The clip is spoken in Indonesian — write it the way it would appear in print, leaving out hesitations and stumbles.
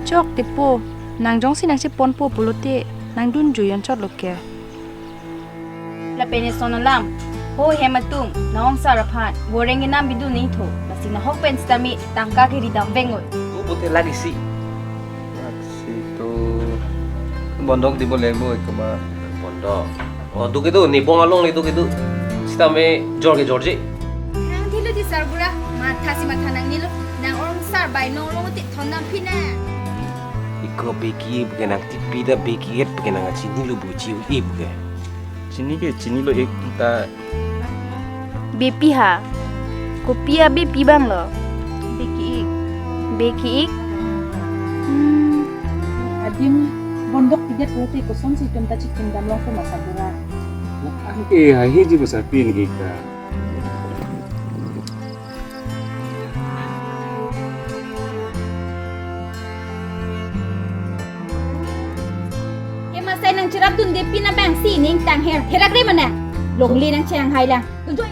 จอกติปูนางจ้องสินางสิปนปูปุโรเตนางดุนจุยันชอดลูกแก La pene sonalam ho hematung naom sarapan gorengin nam bidu ning tho masina hopen stami tangka ke ridam bengoi Tu butuh lagi sih. Situ bondok di boleh boy kema. Bondok. Oh, tu gitu nih pongalong itu gitu. Kita me George George. nang thilu di sarbura matha si matha nang nilu nang orang sar bai no long ti thonam phina Iko beki bukan nak tipi dah beki et bukan nak sini lu buci i bukan. Sini lo kita bepi ha kopia bepi bang lo beki ik Adim bondok tiga puluh kosong si tum taci kindam long ko masagura. angke hiji besar pin ika. masai nang cerap tun de pina bang si ning tang her herak re mana long li nang chang hai lang tu